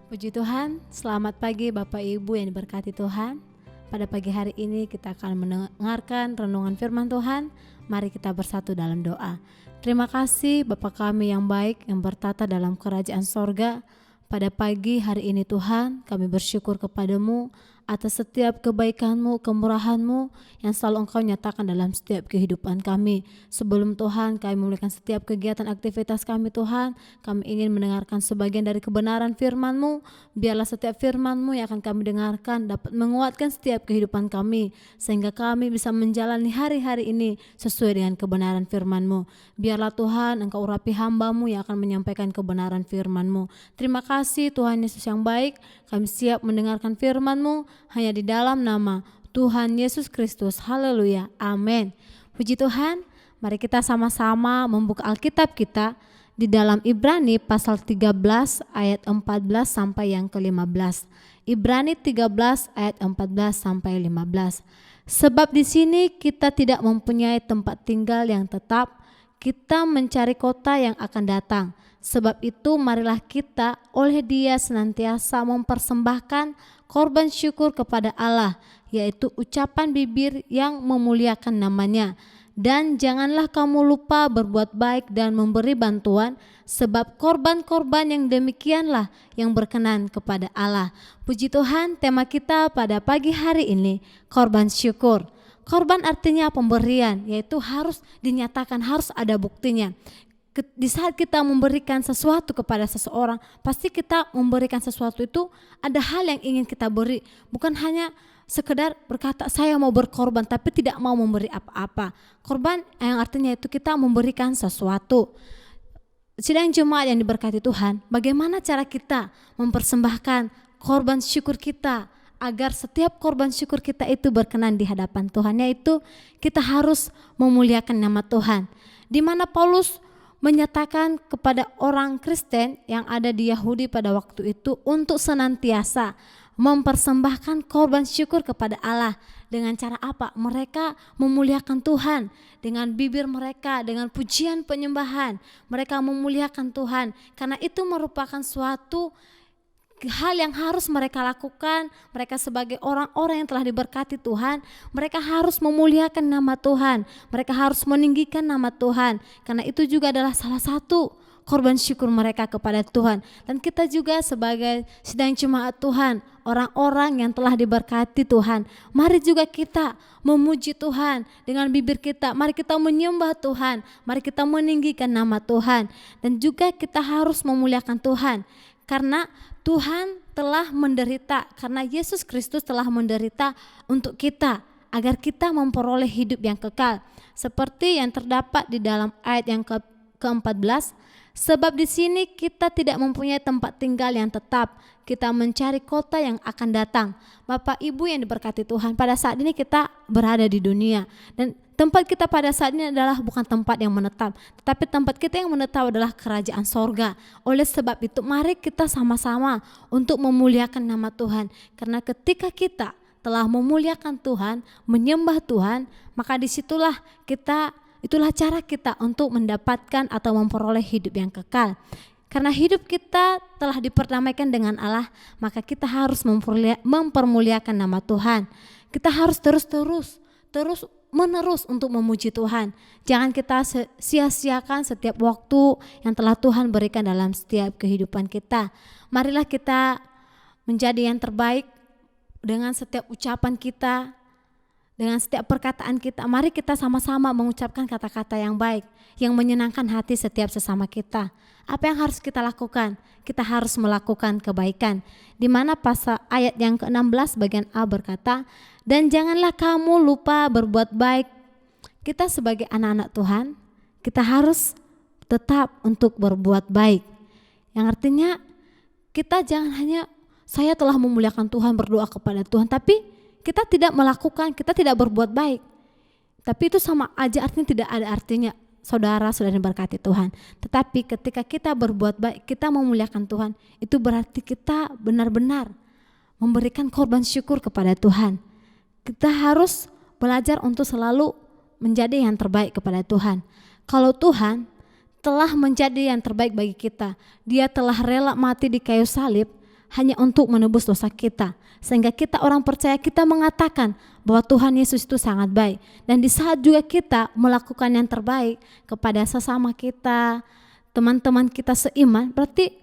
Puji Tuhan, selamat pagi Bapak Ibu yang diberkati Tuhan. Pada pagi hari ini kita akan mendengarkan renungan firman Tuhan. Mari kita bersatu dalam doa. Terima kasih Bapa kami yang baik yang bertata dalam kerajaan sorga. Pada pagi hari ini Tuhan, kami bersyukur kepadamu atas setiap kebaikan-Mu, kemurahan-Mu yang selalu Engkau nyatakan dalam setiap kehidupan kami. Sebelum Tuhan kami memulihkan setiap kegiatan aktivitas kami Tuhan, kami ingin mendengarkan sebagian dari kebenaran firman-Mu. Biarlah setiap firman-Mu yang akan kami dengarkan dapat menguatkan setiap kehidupan kami, sehingga kami bisa menjalani hari-hari ini sesuai dengan kebenaran firman-Mu. Biarlah Tuhan Engkau urapi hamba-Mu yang akan menyampaikan kebenaran firman-Mu. Terima kasih Tuhan Yesus yang baik, kami siap mendengarkan firman-Mu hanya di dalam nama Tuhan Yesus Kristus. Haleluya, amin. Puji Tuhan, mari kita sama-sama membuka Alkitab kita di dalam Ibrani pasal 13 ayat 14 sampai yang ke-15. Ibrani 13 ayat 14 sampai 15. Sebab di sini kita tidak mempunyai tempat tinggal yang tetap, kita mencari kota yang akan datang. Sebab itu marilah kita oleh Dia senantiasa mempersembahkan korban syukur kepada Allah, yaitu ucapan bibir yang memuliakan namanya. Dan janganlah kamu lupa berbuat baik dan memberi bantuan, sebab korban-korban yang demikianlah yang berkenan kepada Allah. Puji Tuhan, tema kita pada pagi hari ini, korban syukur. Korban artinya pemberian, yaitu harus dinyatakan, harus ada buktinya. Di saat kita memberikan sesuatu kepada seseorang, pasti kita memberikan sesuatu itu ada hal yang ingin kita beri, bukan hanya sekedar berkata saya mau berkorban tapi tidak mau memberi apa-apa. Korban yang artinya itu kita memberikan sesuatu. Sidang jemaat yang diberkati Tuhan, bagaimana cara kita mempersembahkan korban syukur kita agar setiap korban syukur kita itu berkenan di hadapan Tuhan, yaitu kita harus memuliakan nama Tuhan. Di mana Paulus menyatakan kepada orang Kristen yang ada di Yahudi pada waktu itu untuk senantiasa mempersembahkan korban syukur kepada Allah. Dengan cara apa? Mereka memuliakan Tuhan dengan bibir mereka, dengan pujian penyembahan. Mereka memuliakan Tuhan karena itu merupakan suatu hal yang harus mereka lakukan. Mereka sebagai orang-orang yang telah diberkati Tuhan, mereka harus memuliakan nama Tuhan, mereka harus meninggikan nama Tuhan, karena itu juga adalah salah satu korban syukur mereka kepada Tuhan. Dan kita juga sebagai sidang jemaat Tuhan, orang-orang yang telah diberkati Tuhan, mari juga kita memuji Tuhan dengan bibir kita. Mari kita menyembah Tuhan, mari kita meninggikan nama Tuhan. Dan juga kita harus memuliakan Tuhan karena Tuhan telah menderita, karena Yesus Kristus telah menderita untuk kita agar kita memperoleh hidup yang kekal. Seperti yang terdapat di dalam ayat yang ke-14, sebab di sini kita tidak mempunyai tempat tinggal yang tetap, kita mencari kota yang akan datang. Bapak Ibu yang diberkati Tuhan, pada saat ini kita berada di dunia dan tempat kita pada saat ini adalah bukan tempat yang menetap, tetapi tempat kita yang menetap adalah kerajaan sorga. Oleh sebab itu mari kita sama-sama untuk memuliakan nama Tuhan. Karena ketika kita telah memuliakan Tuhan, menyembah Tuhan, maka disitulah itulah cara kita untuk mendapatkan atau memperoleh hidup yang kekal. Karena hidup kita telah diperdamaikan dengan Allah, maka kita harus mempermuliakan nama Tuhan. Kita harus terus-menerus untuk memuji Tuhan. Jangan kita sia-siakan setiap waktu yang telah Tuhan berikan dalam setiap kehidupan kita. Marilah kita menjadi yang terbaik dengan setiap ucapan kita, dengan setiap perkataan kita. Mari kita sama-sama mengucapkan kata-kata yang baik, yang menyenangkan hati setiap sesama kita. Apa yang harus kita lakukan? Kita harus melakukan kebaikan. Di mana pasal ayat yang ke-16 bagian A berkata, dan janganlah kamu lupa berbuat baik. Kita sebagai anak-anak Tuhan, kita harus tetap untuk berbuat baik. Yang artinya kita jangan hanya saya telah memuliakan Tuhan, berdoa kepada Tuhan, tapi kita tidak melakukan, kita tidak berbuat baik. Tapi itu sama aja artinya tidak ada artinya. Saudara-saudara diberkati Tuhan. Tetapi ketika kita berbuat baik, kita memuliakan Tuhan, itu berarti kita benar-benar memberikan korban syukur kepada Tuhan. Kita harus belajar untuk selalu menjadi yang terbaik kepada Tuhan. Kalau Tuhan telah menjadi yang terbaik bagi kita, Dia telah rela mati di kayu salib, hanya untuk menebus dosa kita. Sehingga kita orang percaya, kita mengatakan bahwa Tuhan Yesus itu sangat baik. Dan di saat juga kita melakukan yang terbaik kepada sesama kita, teman-teman kita seiman, berarti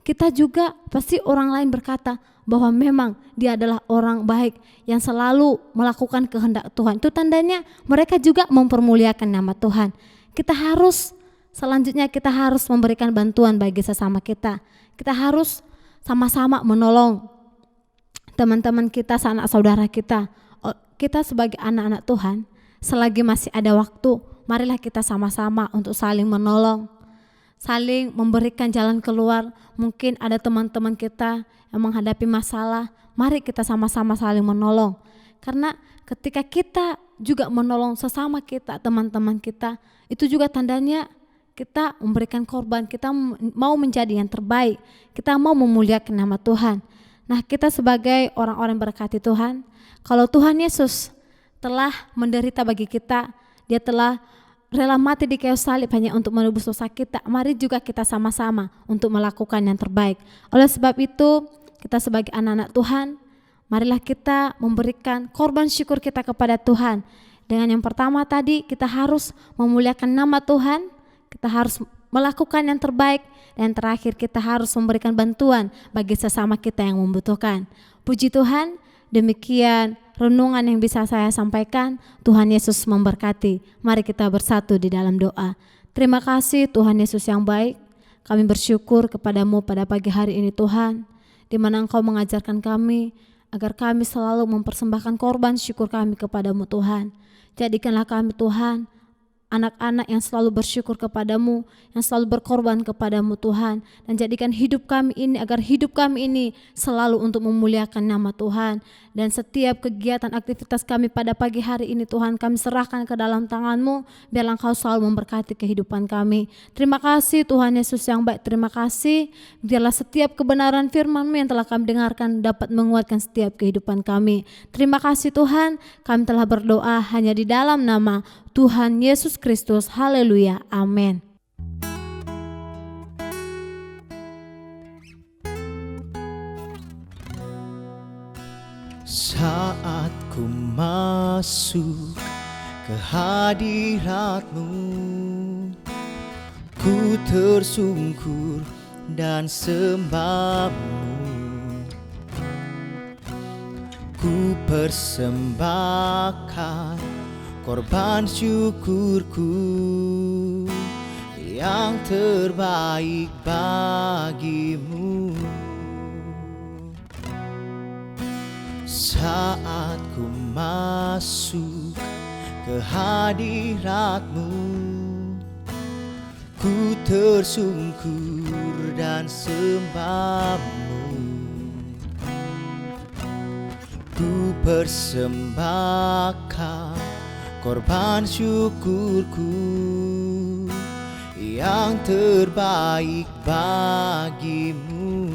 kita juga pasti orang lain berkata bahwa memang dia adalah orang baik yang selalu melakukan kehendak Tuhan. Itu tandanya mereka juga mempermuliakan nama Tuhan. Selanjutnya kita harus memberikan bantuan bagi sesama kita. Kita harus sama-sama menolong teman-teman kita, sanak saudara kita. Kita sebagai anak-anak Tuhan, selagi masih ada waktu, marilah kita sama-sama untuk saling menolong, saling memberikan jalan keluar. Mungkin ada teman-teman kita yang menghadapi masalah, mari kita sama-sama saling menolong. Karena ketika kita juga menolong sesama kita, teman-teman kita, itu juga tandanya kita memberikan korban, kita mau menjadi yang terbaik, kita mau memuliakan nama Tuhan. Nah, kita sebagai orang-orang berkati Tuhan, kalau Tuhan Yesus telah menderita bagi kita, dia telah rela mati di kayu salib hanya untuk menebus dosa kita, mari juga kita sama-sama untuk melakukan yang terbaik. Oleh sebab itu, kita sebagai anak-anak Tuhan, marilah kita memberikan korban syukur kita kepada Tuhan. Dengan yang pertama tadi, kita harus memuliakan nama Tuhan, kita harus melakukan yang terbaik, dan terakhir kita harus memberikan bantuan bagi sesama kita yang membutuhkan. Puji Tuhan, demikian renungan yang bisa saya sampaikan. Tuhan Yesus memberkati. Mari kita bersatu di dalam doa. Terima kasih Tuhan Yesus yang baik. Kami bersyukur kepadamu pada pagi hari ini Tuhan, di mana Engkau mengajarkan kami agar kami selalu mempersembahkan korban syukur kami kepadamu Tuhan. Jadikanlah kami Tuhan, anak-anak yang selalu bersyukur kepadamu, yang selalu berkorban kepadamu Tuhan. Dan jadikan hidup kami ini, agar hidup kami ini selalu untuk memuliakan nama Tuhan. Dan setiap kegiatan aktivitas kami pada pagi hari ini Tuhan, kami serahkan ke dalam tangan-Mu, biarlah Engkau selalu memberkati kehidupan kami. Terima kasih Tuhan Yesus yang baik, terima kasih. Biarlah setiap kebenaran firman-Mu yang telah kami dengarkan dapat menguatkan setiap kehidupan kami. Terima kasih Tuhan, kami telah berdoa hanya di dalam nama Tuhan Yesus Kristus. Haleluya. Amin. Saat ku masuk ke hadirat-Mu, ku tersungkur dan sembah-Mu. Ku persembahkan korban syukurku yang terbaik bagimu. Saat ku masuk ke hadirat-Mu, ku tersungkur dan sembah-Mu. Ku persembahkan korban syukurku yang terbaik bagimu.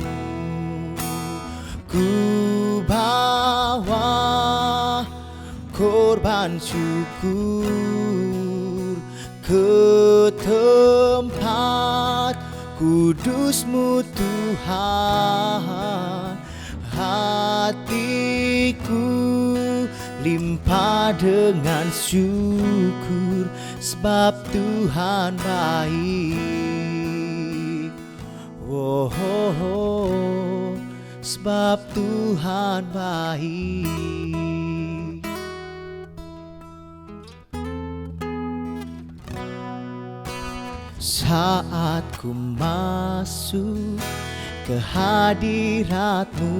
Ku bawa korban syukur ke tempat kudus-Mu Tuhan. Hatiku limpah dengan syukur, sebab Tuhan baik. Oh, oh, oh, sebab Tuhan baik. Saat ku masuk ke hadirat-Mu,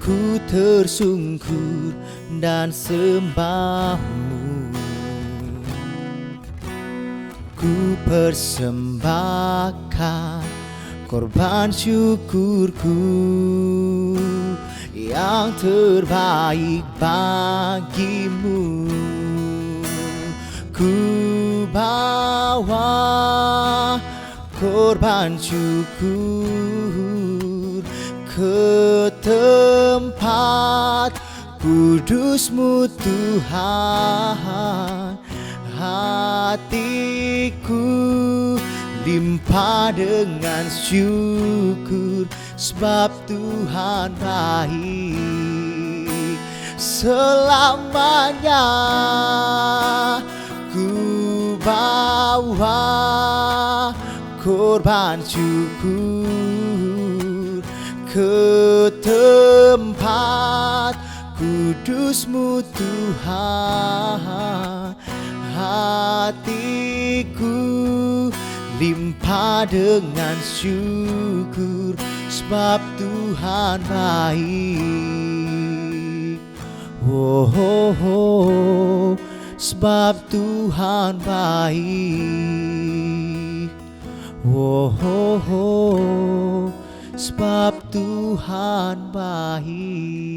ku tersungkur dan sembah-Mu. Ku persembahkan korban syukurku yang terbaik bagimu. Ku bawa korban syukur ke tempat kudus-Mu Tuhan. Hatiku limpah dengan syukur, sebab Tuhan baik. Selamanya ku bawa korban syukur ke tempat kudus-Mu Tuhan. Hatiku limpah dengan syukur sebab Tuhan baik. Oh, oh, oh, sebab Tuhan baik. Oh, oh, oh, sebab Tuhan baik.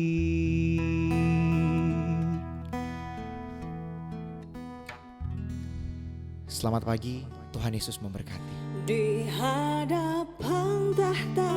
Selamat pagi, Tuhan Yesus memberkati. Di hadapan tahta